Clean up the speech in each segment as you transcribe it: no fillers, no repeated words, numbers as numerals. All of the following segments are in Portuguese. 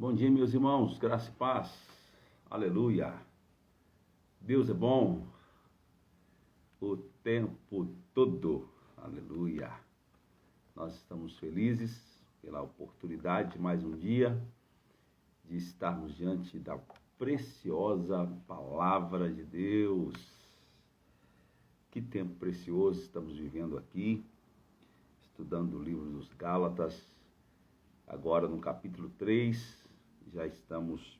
Bom dia, meus irmãos, graça e paz, aleluia. Deus é bom o tempo todo, aleluia. Nós estamos felizes pela oportunidade de mais um dia de estarmos diante da preciosa palavra de Deus. Que tempo precioso estamos vivendo aqui, estudando o livro dos Gálatas, agora no capítulo 3, já estamos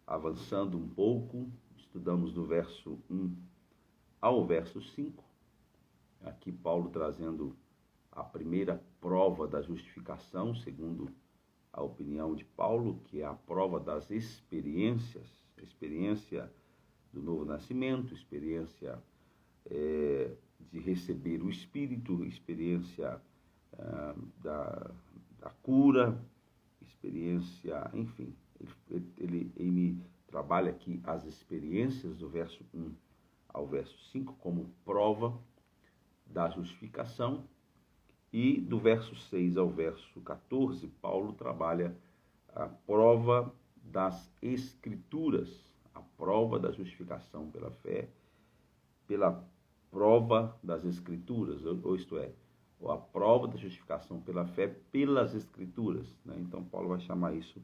avançando um pouco, estudamos do verso 1 ao verso 5, aqui Paulo trazendo a primeira prova da justificação, segundo a opinião de Paulo, que é a prova das experiências, a experiência do novo nascimento, experiência de receber o Espírito, experiência da cura, experiência, enfim, ele trabalha aqui as experiências do verso 1 ao verso 5 como prova da justificação, e do verso 6 ao verso 14, Paulo trabalha a prova das Escrituras, a prova da justificação pela fé, pela prova das Escrituras, ou isto é, a prova da justificação pela fé pelas Escrituras, né? Então Paulo vai chamar isso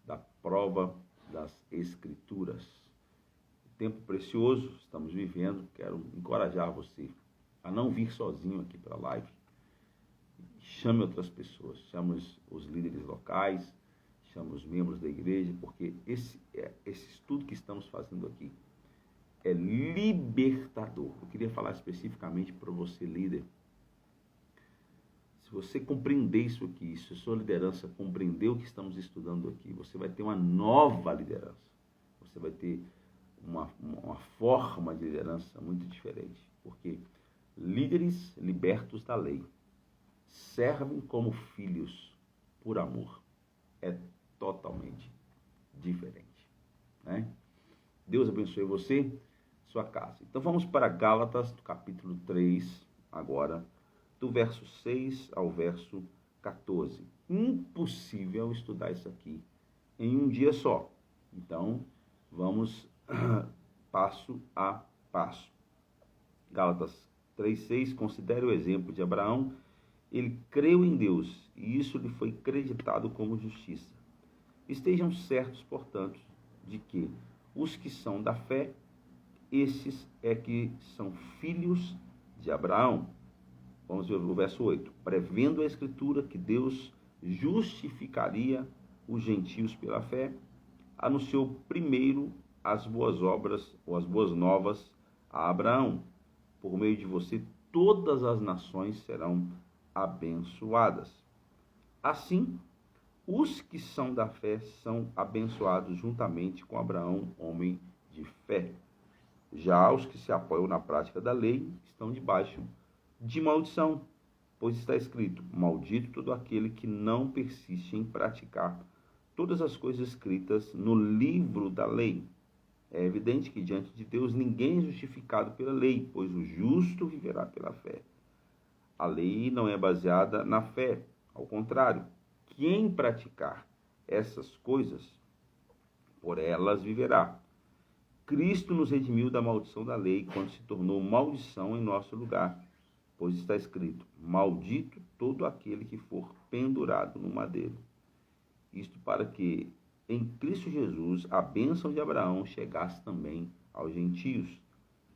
da prova das Escrituras. Tempo precioso estamos vivendo, quero encorajar você a não vir sozinho aqui para a live. Chame outras pessoas, chame os líderes locais, chame os membros da igreja, porque esse estudo que estamos fazendo aqui é libertador. Eu queria falar especificamente para você, líder. Se você compreender isso aqui, se a sua liderança compreender o que estamos estudando aqui, você vai ter uma nova liderança. Você vai ter uma forma de liderança muito diferente. Porque líderes libertos da lei servem como filhos por amor. É totalmente diferente, né? Deus abençoe você, sua casa. Então vamos para Gálatas, do capítulo 3, agora, do verso 6 ao verso 14. Impossível estudar isso aqui em um dia só. Então, vamos passo a passo. Gálatas 3:6, considere o exemplo de Abraão. Ele creu em Deus, e isso lhe foi creditado como justiça. Estejam certos, portanto, de que os que são da fé, esses é que são filhos de Abraão. Vamos ver o verso 8. Prevendo a Escritura que Deus justificaria os gentios pela fé, anunciou primeiro as boas obras, ou as boas novas, a Abraão. Por meio de você, todas as nações serão abençoadas. Assim, os que são da fé são abençoados juntamente com Abraão, homem de fé. Já os que se apoiam na prática da lei estão debaixo de maldição, pois está escrito: maldito todo aquele que não persiste em praticar todas as coisas escritas no livro da lei. É evidente que diante de Deus ninguém é justificado pela lei, pois o justo viverá pela fé. A lei não é baseada na fé, ao contrário, quem praticar essas coisas, por elas viverá. Cristo nos redimiu da maldição da lei, quando se tornou maldição em nosso lugar, pois está escrito: maldito todo aquele que for pendurado no madeiro. Isto para que em Cristo Jesus a bênção de Abraão chegasse também aos gentios,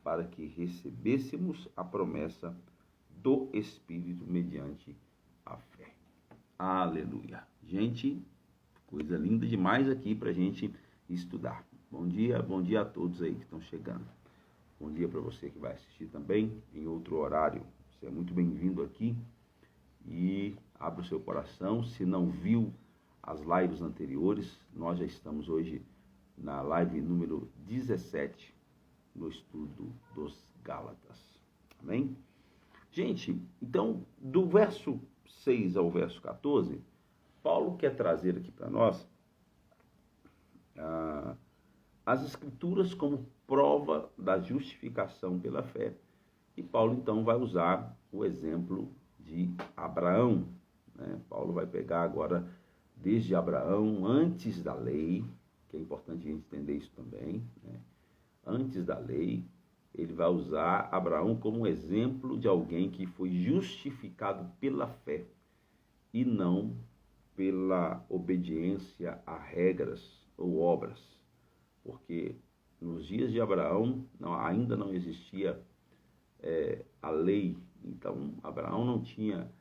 para que recebêssemos a promessa do Espírito mediante a fé. Aleluia. Gente, coisa linda demais aqui para a gente estudar. Bom dia a todos aí que estão chegando. Bom dia para você que vai assistir também em outro horário. Você é muito bem-vindo aqui e abra o seu coração. Se não viu as lives anteriores, nós já estamos hoje na live número 17 no estudo dos Gálatas. Amém? Gente, então, do verso 6 ao verso 14, Paulo quer trazer aqui para nós as Escrituras como prova da justificação pela fé. E Paulo, então, vai usar o exemplo de Abraão, né? Paulo vai pegar agora desde Abraão, antes da lei, que é importante a gente entender isso também, né? Antes da lei, ele vai usar Abraão como exemplo de alguém que foi justificado pela fé e não pela obediência a regras ou obras, porque nos dias de Abraão ainda não existia a lei, então Abraão não tinha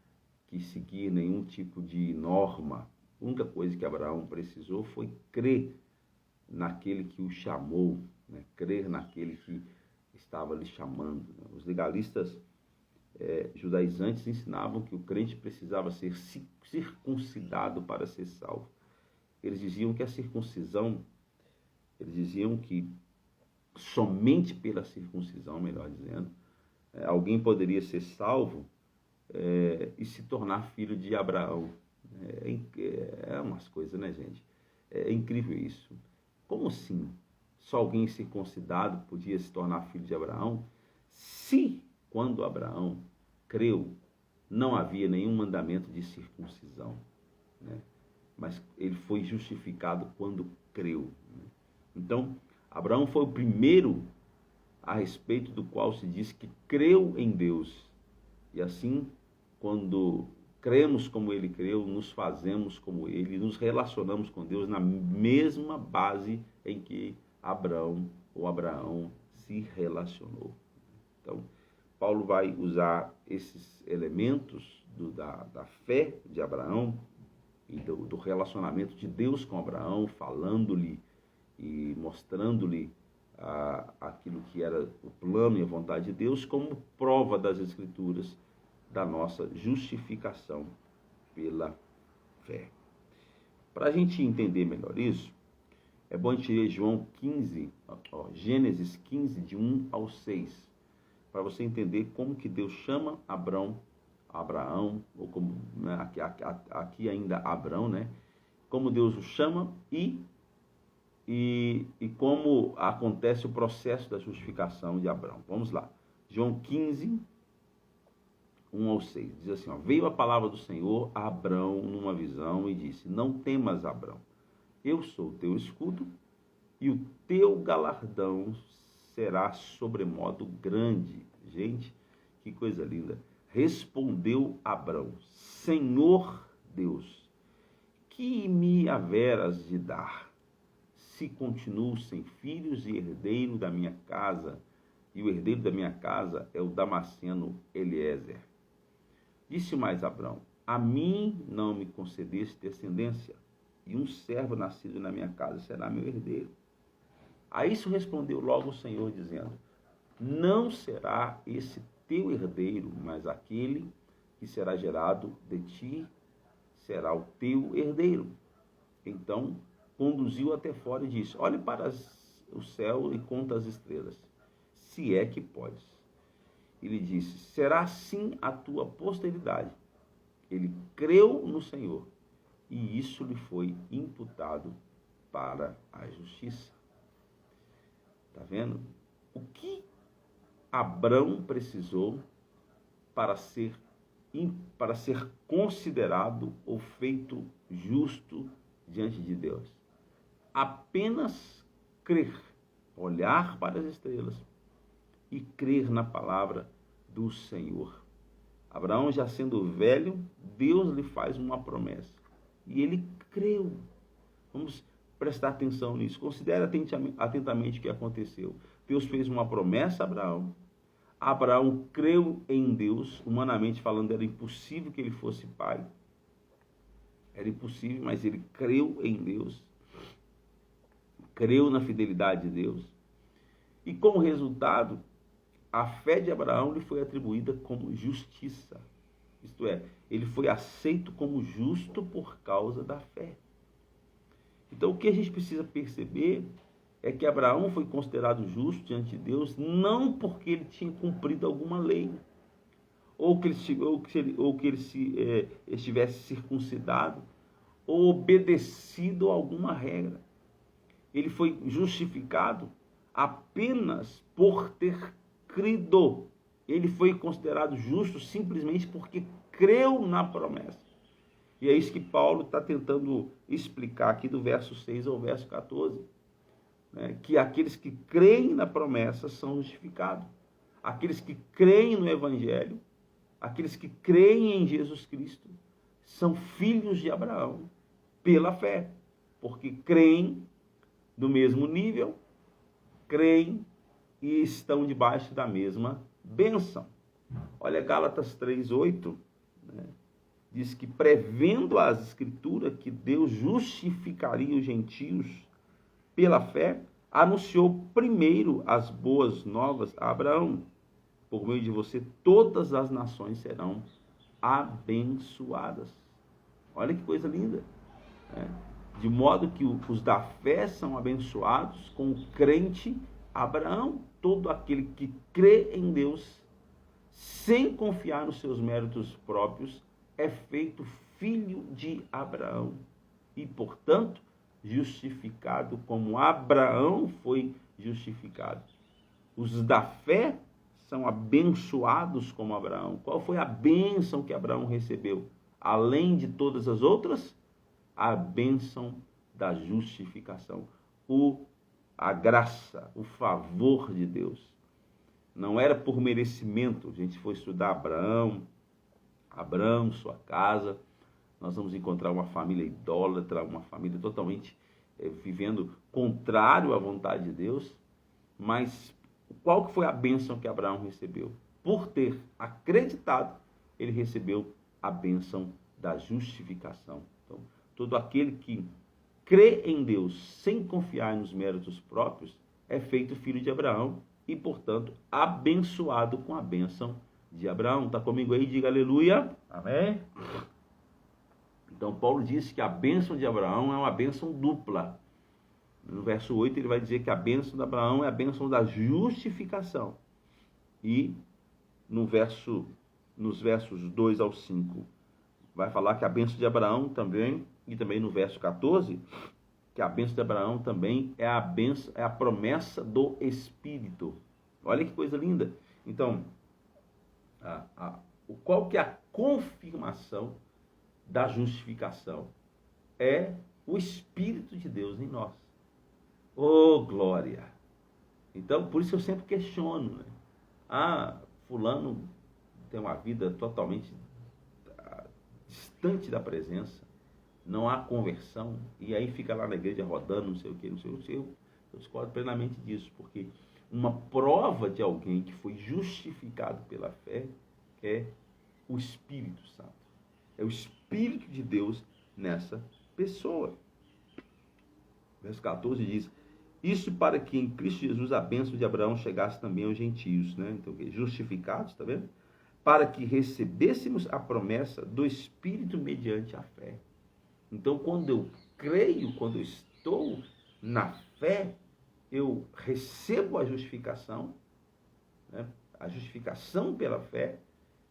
que seguir nenhum tipo de norma. A única coisa que Abraão precisou foi crer naquele que o chamou, né? Crer naquele que estava lhe chamando, né? Os legalistas judaizantes ensinavam que o crente precisava ser circuncidado para ser salvo. Eles diziam que a circuncisão, eles diziam que somente pela circuncisão, melhor dizendo, alguém poderia ser salvo e se tornar filho de Abraão. É umas coisas, né, gente? É incrível isso. Como assim? Só alguém circuncidado podia se tornar filho de Abraão? Se, quando Abraão creu, não havia nenhum mandamento de circuncisão, né? Mas ele foi justificado quando creu, né? Então, Abraão foi o primeiro a respeito do qual se diz que creu em Deus. E assim, quando cremos como ele creu, nos fazemos como ele, nos relacionamos com Deus na mesma base em que Abraão se relacionou. Então, Paulo vai usar esses elementos da fé de Abraão e do relacionamento de Deus com Abraão, falando-lhe e mostrando-lhe aquilo que era o plano e a vontade de Deus, como prova das Escrituras da nossa justificação pela fé. Para a gente entender melhor isso, é bom a gente ler Gênesis 15, de 1 ao 6, para você entender como que Deus chama Abraão, ou como, né, aqui ainda Abrão, né? Como Deus o chama e como acontece o processo da justificação de Abrão. Vamos lá. João 15, 1 ao 6. Diz assim, veio a palavra do Senhor a Abrão numa visão e disse, não temas, Abrão, eu sou o teu escudo e o teu galardão será sobremodo grande. Gente, que coisa linda. Respondeu Abrão, Senhor Deus, que me haverás de dar, se continuo sem filhos e herdeiro da minha casa, e o herdeiro da minha casa é o Damasceno Eliezer. Disse mais Abrão, a mim não me concedeste descendência, e um servo nascido na minha casa será meu herdeiro. A isso respondeu logo o Senhor, dizendo, não será esse teu herdeiro, mas aquele que será gerado de ti será o teu herdeiro. Então conduziu até fora e disse, olhe para o céu e conta as estrelas, se é que podes. Ele disse, será assim a tua posteridade. Ele creu no Senhor, e isso lhe foi imputado para a justiça. Está vendo? O que Abrão precisou para ser considerado ou feito justo diante de Deus? Apenas crer, olhar para as estrelas e crer na palavra do Senhor. Abraão, já sendo velho, Deus lhe faz uma promessa e ele creu. Vamos prestar atenção nisso. Considere atentamente o que aconteceu. Deus fez uma promessa a Abraão. Abraão creu em Deus. Humanamente falando, era impossível que ele fosse pai. Era impossível, mas ele creu em Deus. Creu na fidelidade de Deus. E como resultado, a fé de Abraão lhe foi atribuída como justiça. Isto é, ele foi aceito como justo por causa da fé. Então, o que a gente precisa perceber é que Abraão foi considerado justo diante de Deus não porque ele tinha cumprido alguma lei, ou que ele estivesse circuncidado, ou obedecido a alguma regra. Ele foi justificado apenas por ter crido. Ele foi considerado justo simplesmente porque creu na promessa. E é isso que Paulo está tentando explicar aqui do verso 6 ao verso 14. Né? Que aqueles que creem na promessa são justificados. Aqueles que creem no Evangelho, aqueles que creem em Jesus Cristo, são filhos de Abraão pela fé. Porque creem do mesmo nível, creem e estão debaixo da mesma bênção. Olha Gálatas 3:8, né? Diz que prevendo as Escrituras que Deus justificaria os gentios pela fé, anunciou primeiro as boas novas a Abraão. Por meio de você, todas as nações serão abençoadas. Olha que coisa linda, né? De modo que os da fé são abençoados com o crente Abraão. Todo aquele que crê em Deus, sem confiar nos seus méritos próprios, é feito filho de Abraão. E, portanto, justificado como Abraão foi justificado. Os da fé são abençoados como Abraão. Qual foi a bênção que Abraão recebeu? Além de todas as outras, a bênção da justificação. A graça, o favor de Deus. Não era por merecimento. A gente foi estudar Abraão, sua casa. Nós vamos encontrar uma família idólatra, uma família totalmente vivendo contrário à vontade de Deus. Mas qual que foi a bênção que Abraão recebeu? Por ter acreditado, ele recebeu a bênção da justificação. Então, todo aquele que crê em Deus sem confiar nos méritos próprios é feito filho de Abraão e, portanto, abençoado com a bênção de Abraão. Está comigo aí? Diga aleluia. Amém? Então, Paulo disse que a bênção de Abraão é uma bênção dupla. No verso 8, ele vai dizer que a bênção de Abraão é a bênção da justificação. E nos versos 2 ao 5, vai falar que a bênção de Abraão também, e também no verso 14, que a bênção de Abraão também é a promessa do Espírito. Olha que coisa linda. Então, qual que é a confirmação da justificação? É o Espírito de Deus em nós. Oh, glória! Então, por isso eu sempre questiono, né? Fulano tem uma vida totalmente distante da presença, não há conversão, e aí fica lá na igreja rodando, não sei o que, eu discordo plenamente disso, porque uma prova de alguém que foi justificado pela fé é o Espírito Santo. É o Espírito de Deus nessa pessoa. Verso 14 diz: isso para que em Cristo Jesus a bênção de Abraão chegasse também aos gentios, né? Então, justificados, está vendo? Para que recebêssemos a promessa do Espírito mediante a fé. Então, quando eu creio, quando eu estou na fé, eu recebo a justificação, né? A justificação pela fé,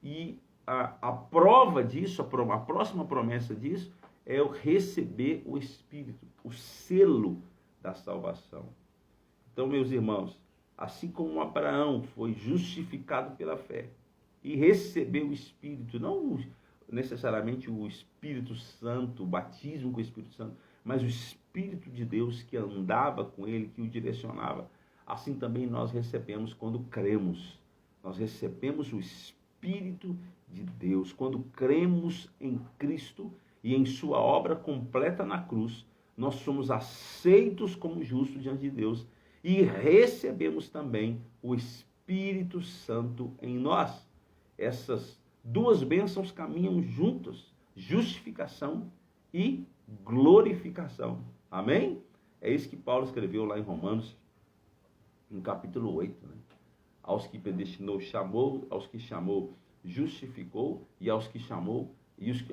e a prova disso, a próxima promessa disso, é eu receber o Espírito, o selo da salvação. Então, meus irmãos, assim como Abraão foi justificado pela fé e recebeu o Espírito, não necessariamente o Espírito Santo, o batismo com o Espírito Santo, mas o Espírito de Deus que andava com ele, que o direcionava, assim também nós recebemos quando cremos. Nós recebemos o Espírito de Deus quando cremos em Cristo e em sua obra completa na cruz. Nós somos aceitos como justos diante de Deus e recebemos também o Espírito Santo em nós. Essas duas bênçãos caminham juntas, justificação e glorificação. Amém? É isso que Paulo escreveu lá em Romanos, no capítulo 8. Né? Aos que predestinou, chamou, aos que chamou, justificou, e aos que chamou,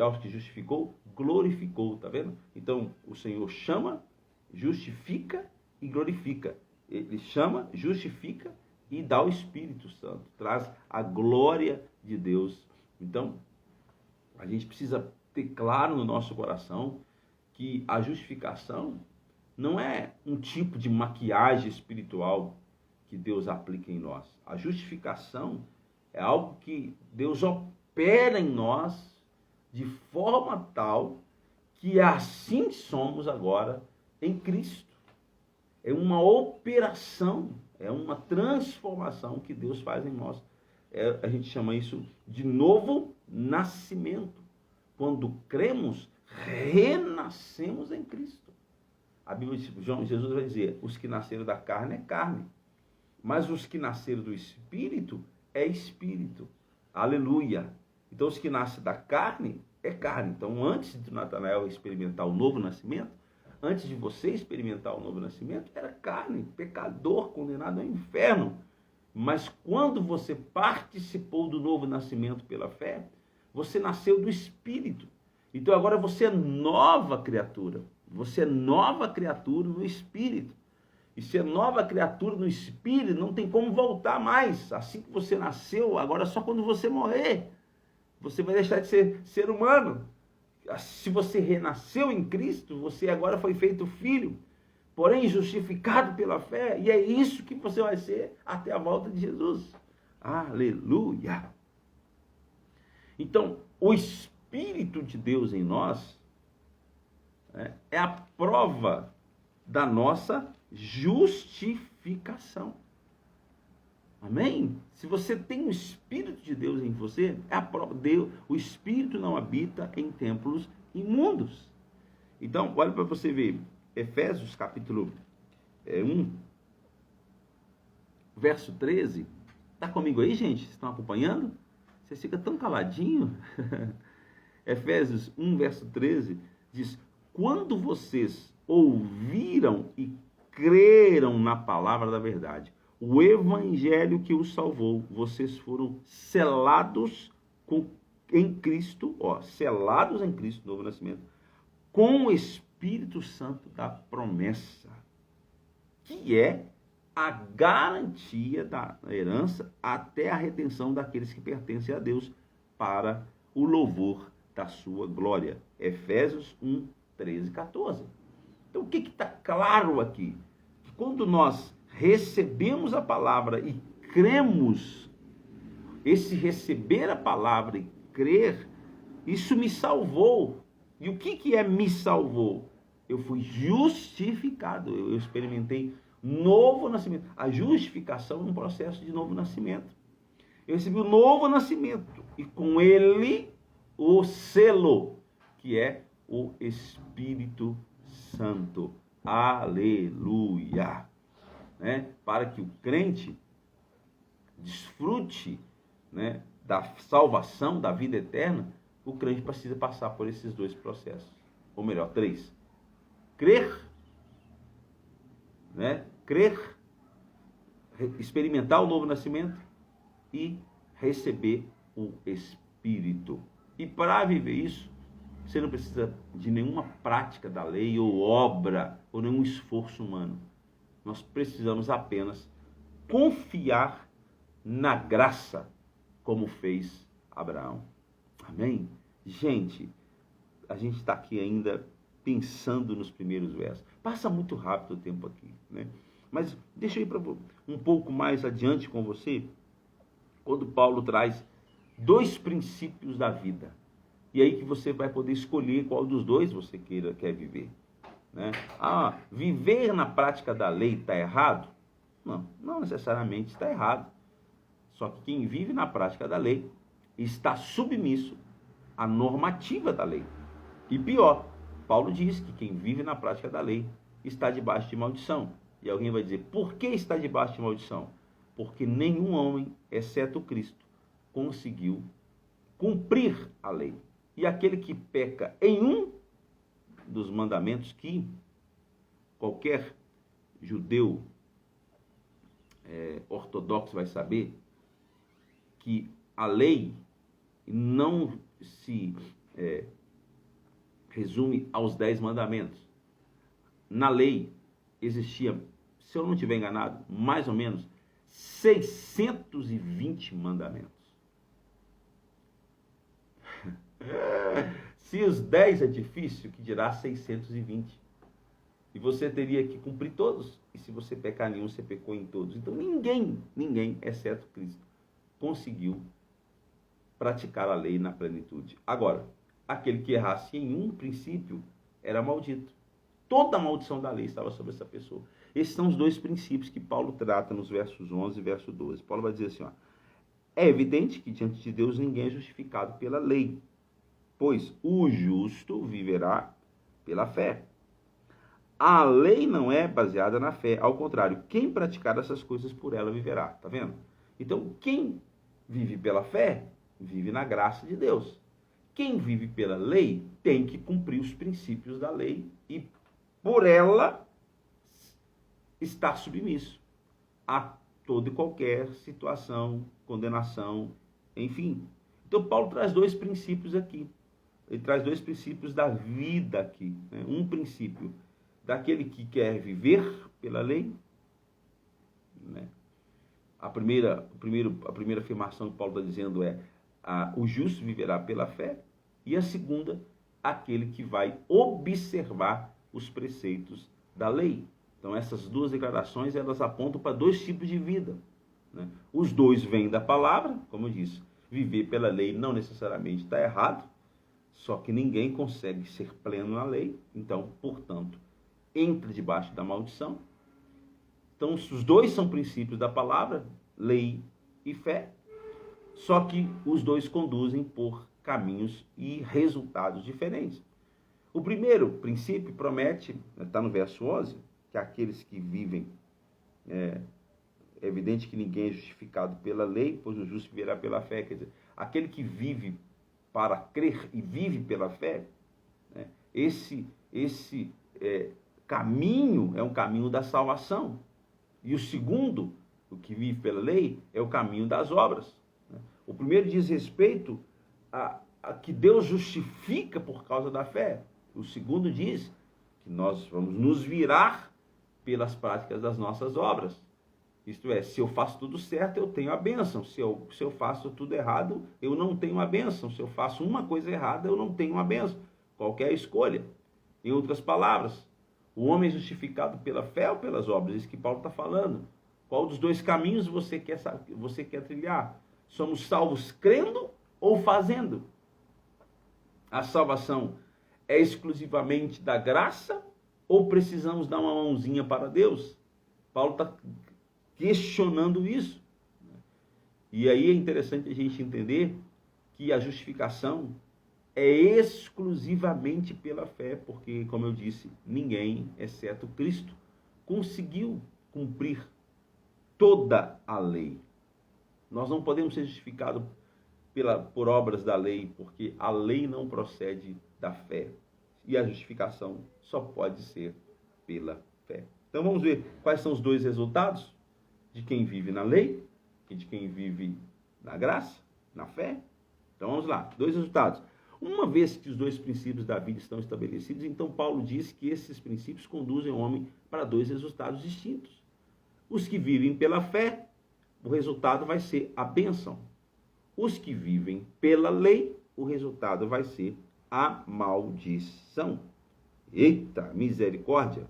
aos que justificou, glorificou, tá vendo? Então, o Senhor chama, justifica e glorifica. Ele chama, justifica e dá o Espírito Santo, traz a glória de Deus. Então, a gente precisa ter claro no nosso coração que a justificação não é um tipo de maquiagem espiritual que Deus aplica em nós. A justificação é algo que Deus opera em nós de forma tal que assim somos agora em Cristo. É uma operação, é uma transformação que Deus faz em nós. A gente chama isso de novo nascimento. Quando cremos, renascemos em Cristo. A Bíblia diz, Jesus vai dizer, os que nasceram da carne é carne, mas os que nasceram do Espírito é Espírito. Aleluia! Então, os que nascem da carne é carne. Então, antes de Natanael experimentar o novo nascimento, antes de você experimentar o novo nascimento, era carne, pecador, condenado ao inferno. Mas quando você participou do novo nascimento pela fé, você nasceu do Espírito. Então agora você é nova criatura. Você é nova criatura no Espírito. E se é nova criatura no Espírito, não tem como voltar mais. Assim que você nasceu, agora só quando você morrer, você vai deixar de ser humano. Se você renasceu em Cristo, você agora foi feito filho, porém justificado pela fé, e é isso que você vai ser até a volta de Jesus. Aleluia! Então, o Espírito de Deus em nós é a prova da nossa justificação. Amém? Se você tem o Espírito de Deus em você, é a prova. O Espírito não habita em templos imundos. Então, olha para você ver. Efésios capítulo 1, verso 13. Está comigo aí, gente? Vocês estão acompanhando? Você fica tão caladinho. Efésios 1, verso 13, diz, quando vocês ouviram e creram na palavra da verdade, o evangelho que os salvou, vocês foram selados em Cristo, selados em Cristo, novo nascimento, com o Espírito Santo da promessa, que é a garantia da herança até a redenção daqueles que pertencem a Deus para o louvor da sua glória. Efésios 1, 13 e 14. Então, o que está claro aqui? Que quando nós recebemos a palavra e cremos, esse receber a palavra e crer, isso me salvou. E o que é me salvou? Eu fui justificado, eu experimentei novo nascimento. A justificação é um processo de novo nascimento. Eu recebi o novo nascimento e com ele o selo, que é o Espírito Santo. Aleluia! Para que o crente desfrute da salvação, da vida eterna, o crente precisa passar por esses dois processos. Ou melhor, 3. Crer, crer, experimentar o novo nascimento e receber o Espírito. E para viver isso, você não precisa de nenhuma prática da lei ou obra ou nenhum esforço humano. Nós precisamos apenas confiar na graça, como fez Abraão. Amém? Gente, a gente está aqui ainda pensando nos primeiros versos. Passa muito rápido o tempo aqui, Mas deixa eu ir um pouco mais adiante com você, quando Paulo traz 2 princípios da vida. E aí que você vai poder escolher qual dos dois você quer viver. Viver na prática da lei está errado? Não necessariamente está errado. Só que quem vive na prática da lei está submisso à normativa da lei. E pior, Paulo diz que quem vive na prática da lei está debaixo de maldição. E alguém vai dizer, por que está debaixo de maldição? Porque nenhum homem, exceto Cristo, conseguiu cumprir a lei. E aquele que peca em um dos mandamentos, que qualquer judeu ortodoxo vai saber, que a lei não se resume aos 10 mandamentos. Na lei existia, se eu não estiver enganado, mais ou menos 620 mandamentos. Se os 10 é difícil, que dirá 620. E você teria que cumprir todos. E se você pecar nenhum, você pecou em todos. Então ninguém, exceto Cristo, conseguiu praticar a lei na plenitude. Agora, aquele que errasse em um princípio era maldito. Toda a maldição da lei estava sobre essa pessoa. Esses são os dois princípios que Paulo trata nos versos 11 e verso 12. Paulo vai dizer assim, ó, é evidente que diante de Deus ninguém é justificado pela lei, pois o justo viverá pela fé. A lei não é baseada na fé, ao contrário, quem praticar essas coisas por ela viverá, tá vendo? Então, quem vive pela fé, vive na graça de Deus. Quem vive pela lei tem que cumprir os princípios da lei e por ela estar submisso a toda e qualquer situação, condenação, enfim. Então, Paulo traz dois princípios aqui. Ele traz dois princípios da vida aqui, né? Um princípio daquele que quer viver pela lei, né? A primeira afirmação que Paulo está dizendo é o justo viverá pela fé, e a segunda, aquele que vai observar os preceitos da lei. Então essas duas declarações, elas apontam para dois tipos de vida, né? Os dois vêm da palavra, como eu disse, viver pela lei não necessariamente está errado, só que ninguém consegue ser pleno na lei, então, portanto, entra debaixo da maldição. Então, os dois são princípios da palavra, lei e fé, só que os dois conduzem por caminhos e resultados diferentes. O primeiro princípio promete, está no verso 11, que aqueles que vivem, é evidente que ninguém é justificado pela lei, pois o justo viverá pela fé. Quer dizer, aquele que vive para crer e vive pela fé, né, esse caminho é um caminho da salvação. E o segundo, o que vive pela lei, é o caminho das obras. O primeiro diz respeito a que Deus justifica por causa da fé. O segundo diz que nós vamos nos virar pelas práticas das nossas obras. Isto é, se eu faço tudo certo, eu tenho a bênção. Se eu faço tudo errado, eu não tenho a bênção. Se eu faço uma coisa errada, eu não tenho a bênção. Qualquer escolha. Em outras palavras, o homem é justificado pela fé ou pelas obras? Isso que Paulo está falando. Qual dos dois caminhos você quer trilhar? Somos salvos crendo ou fazendo? A salvação é exclusivamente da graça ou precisamos dar uma mãozinha para Deus? Paulo está questionando isso. E aí é interessante a gente entender que a justificação é exclusivamente pela fé, porque, como eu disse, ninguém, exceto Cristo, conseguiu cumprir toda a lei. Nós não podemos ser justificados por obras da lei, porque a lei não procede da fé. E a justificação só pode ser pela fé. Então vamos ver quais são os dois resultados de quem vive na lei e de quem vive na graça, na fé. Então vamos lá, dois resultados. Uma vez que os dois princípios da vida estão estabelecidos, então Paulo diz que esses princípios conduzem o homem para dois resultados distintos. Os que vivem pela fé, o resultado vai ser a bênção. Os que vivem pela lei, o resultado vai ser a maldição. Eita, misericórdia!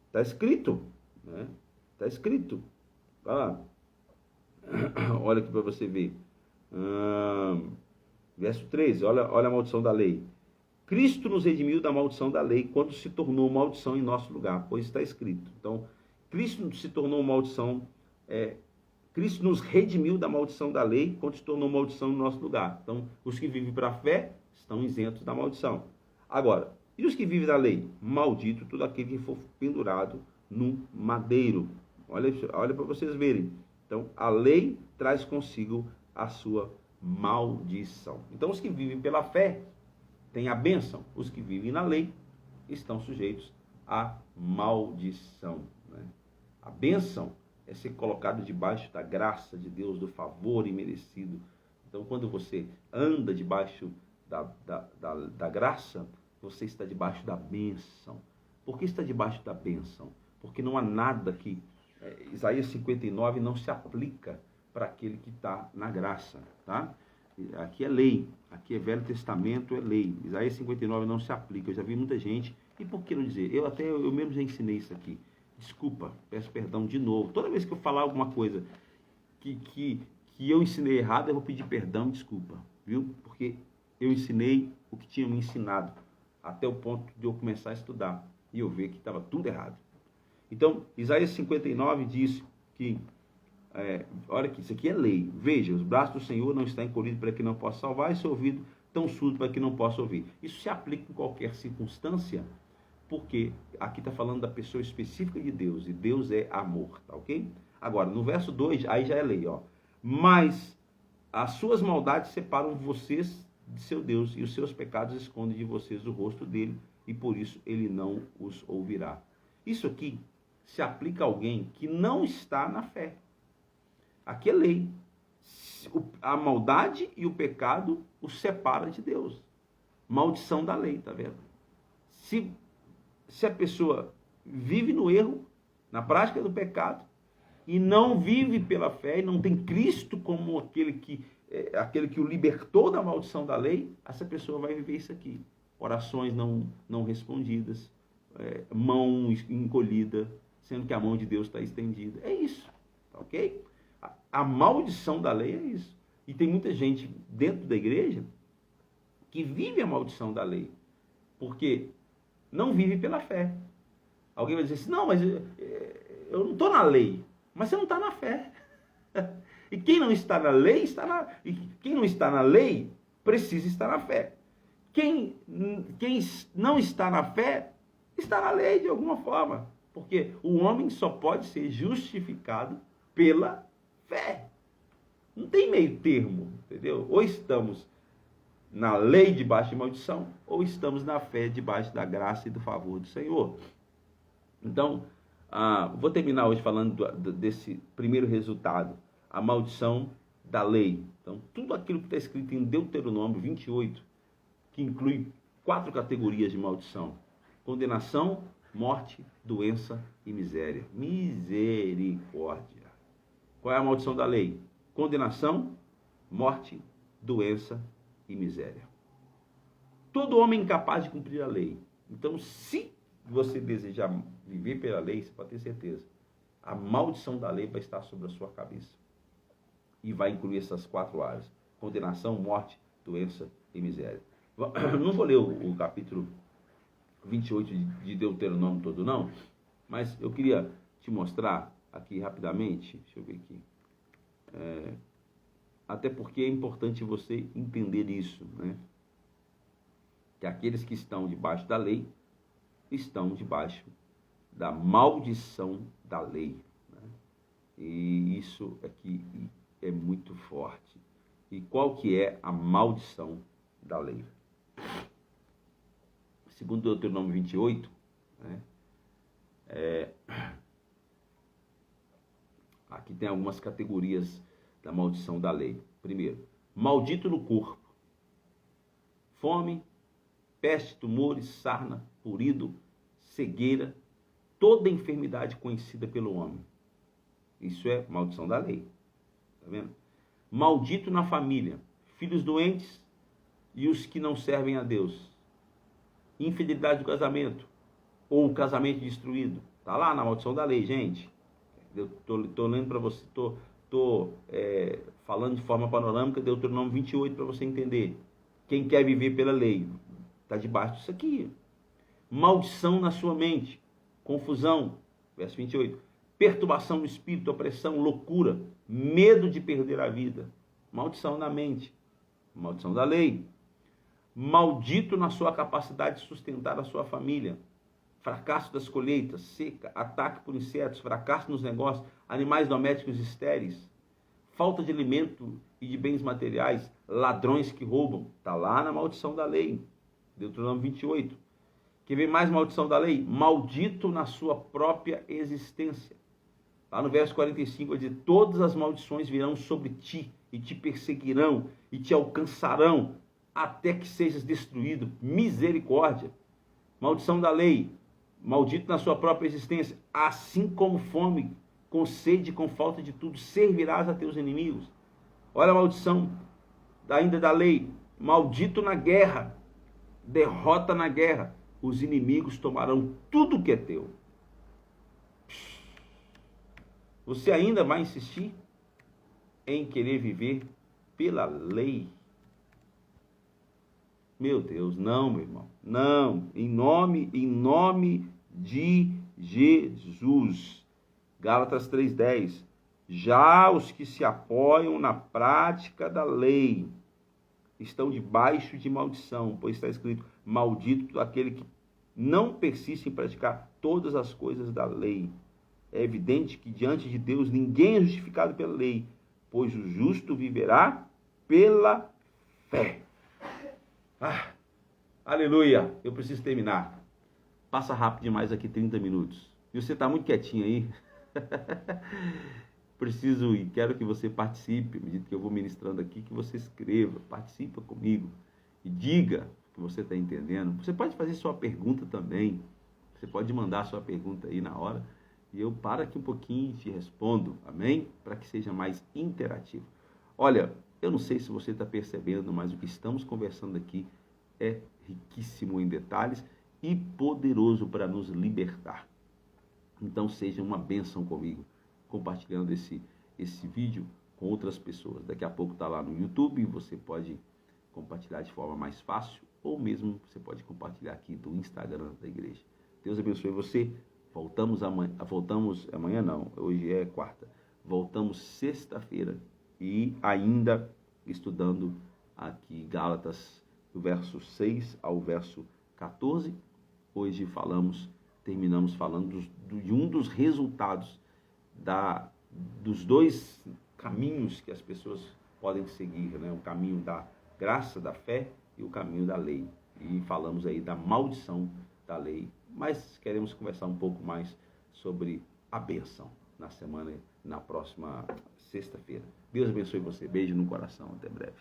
Está escrito, né? Está escrito. Olha aqui para você ver. Verso 13, olha a maldição da lei. Cristo nos redimiu da maldição da lei quando se tornou maldição em nosso lugar, pois está escrito. Então, Cristo se tornou maldição, Cristo nos redimiu da maldição da lei quando se tornou maldição em nosso lugar. Então, os que vivem para a fé estão isentos da maldição. Agora, e os que vivem da lei? Maldito todo aquele que for pendurado no madeiro. Olha para vocês verem. Então, a lei traz consigo a sua maldição. Então, os que vivem pela fé têm a bênção. Os que vivem na lei estão sujeitos à maldição, né? A bênção é ser colocado debaixo da graça de Deus, do favor imerecido. Então, quando você anda debaixo da graça, você está debaixo da bênção. Por que está debaixo da bênção? Porque não há nada que... Isaías 59 não se aplica para aquele que está na graça, tá? Aqui é lei, aqui é Velho Testamento, é lei. Isaías 59 não se aplica. Eu já vi muita gente, e por que não dizer? Eu mesmo já ensinei isso aqui. Desculpa, peço perdão de novo. Toda vez que eu falar alguma coisa que eu ensinei errado, eu vou pedir perdão, desculpa, viu? Porque eu ensinei o que tinha me ensinado, até o ponto de eu começar a estudar e eu ver que estava tudo errado. Então, Isaías 59 diz que, olha aqui, isso aqui é lei. Veja, os braços do Senhor não estão encolhidos para que não possa salvar, e seu ouvido tão surdo para que não possa ouvir. Isso se aplica em qualquer circunstância, porque aqui está falando da pessoa específica de Deus, e Deus é amor, tá ok? Agora, no verso 2, aí já é lei, ó. Mas as suas maldades separam vocês de seu Deus, e os seus pecados escondem de vocês o rosto dele, e por isso ele não os ouvirá. Isso aqui se aplica a alguém que não está na fé. Aqui é lei. A maldade e o pecado o separa de Deus. Maldição da lei, tá vendo? Se a pessoa vive no erro, na prática do pecado, e não vive pela fé, e não tem Cristo como aquele que o libertou da maldição da lei, essa pessoa vai viver isso aqui. Orações não respondidas, mão encolhida, sendo que a mão de Deus está estendida. É isso, ok? A maldição da lei é isso. E tem muita gente dentro da igreja que vive a maldição da lei, porque não vive pela fé. Alguém vai dizer assim, não, mas eu não estou na lei. Mas você não está na fé. E quem não está na lei, e quem não está na lei, precisa estar na fé. Quem não está na fé, está na lei de alguma forma. Porque o homem só pode ser justificado pela fé. Não tem meio termo, entendeu? Ou estamos na lei debaixo de maldição, ou estamos na fé debaixo da graça e do favor do Senhor. Então, vou terminar hoje falando desse primeiro resultado, a maldição da lei. Então, tudo aquilo que está escrito em Deuteronômio 28, que inclui 4 categorias de maldição: condenação, morte, doença e miséria. Misericórdia. Qual é a maldição da lei? Condenação, morte, doença e miséria. Todo homem é incapaz de cumprir a lei. Então, se você desejar viver pela lei, você pode ter certeza, a maldição da lei vai estar sobre a sua cabeça. E vai incluir essas 4 áreas: condenação, morte, doença e miséria. Não vou ler o capítulo 28 de Deuteronômio todo, não, mas eu queria te mostrar aqui rapidamente, deixa eu ver aqui, até porque é importante você entender isso, né? Que aqueles que estão debaixo da lei estão debaixo da maldição da lei, né? E isso aqui é muito forte. E qual que é a maldição da lei? Segundo Deuteronômio 28, né? Aqui tem algumas categorias da maldição da lei. Primeiro, maldito no corpo: fome, peste, tumores, sarna, purido, cegueira, toda enfermidade conhecida pelo homem. Isso é maldição da lei. Tá vendo? Maldito na família: filhos doentes e os que não servem a Deus. Infidelidade do casamento, ou o casamento destruído. Tá lá na maldição da lei, gente. Eu tô lendo para você, tô falando de forma panorâmica, Deuteronômio 28, para você entender. Quem quer viver pela lei está debaixo disso aqui. Maldição na sua mente, confusão, verso 28. Perturbação do espírito, opressão, loucura, medo de perder a vida. Maldição na mente, maldição da lei. Maldito na sua capacidade de sustentar a sua família. Fracasso das colheitas, seca, ataque por insetos, fracasso nos negócios, animais domésticos estéreis, falta de alimento e de bens materiais, ladrões que roubam. Está lá na maldição da lei, Deuteronômio 28. Quer ver mais maldição da lei? Maldito na sua própria existência. Lá no verso 45, ele diz: todas as maldições virão sobre ti, e te perseguirão, e te alcançarão, até que sejas destruído. Misericórdia. Maldição da lei: maldito na sua própria existência, assim como fome, com sede, com falta de tudo, servirás a teus inimigos. Olha a maldição ainda da lei: maldito na guerra, derrota na guerra, os inimigos tomarão tudo que é teu. Você ainda vai insistir em querer viver pela lei? Meu Deus, não, meu irmão. Não, em nome de Jesus. Gálatas 3:10. Já os que se apoiam na prática da lei estão debaixo de maldição, pois está escrito: maldito todo aquele que não persiste em praticar todas as coisas da lei. É evidente que diante de Deus ninguém é justificado pela lei, pois o justo viverá pela fé. Aleluia! Eu preciso terminar. Passa rápido demais aqui, 30 minutos. E você está muito quietinho aí. Preciso e quero que você participe, à medida que eu vou ministrando aqui, que você escreva, participa comigo e diga o que você está entendendo. Você pode fazer sua pergunta também. Você pode mandar sua pergunta aí na hora e eu paro aqui um pouquinho e te respondo, amém? Para que seja mais interativo. Olha, eu não sei se você está percebendo, mas o que estamos conversando aqui é riquíssimo em detalhes e poderoso para nos libertar. Então seja uma bênção comigo, compartilhando esse vídeo com outras pessoas. Daqui a pouco está lá no YouTube, você pode compartilhar de forma mais fácil, ou mesmo você pode compartilhar aqui do Instagram da igreja. Deus abençoe você. Voltamos amanhã não, hoje é quarta. Voltamos sexta-feira e ainda estudando aqui Gálatas, do verso 6 ao verso 14. Hoje terminamos falando de um dos resultados dos dois caminhos que as pessoas podem seguir, né? O caminho da graça, da fé e o caminho da lei. E falamos aí da maldição da lei, mas queremos conversar um pouco mais sobre a bênção na próxima sexta-feira. Deus abençoe você. Beijo no coração. Até breve.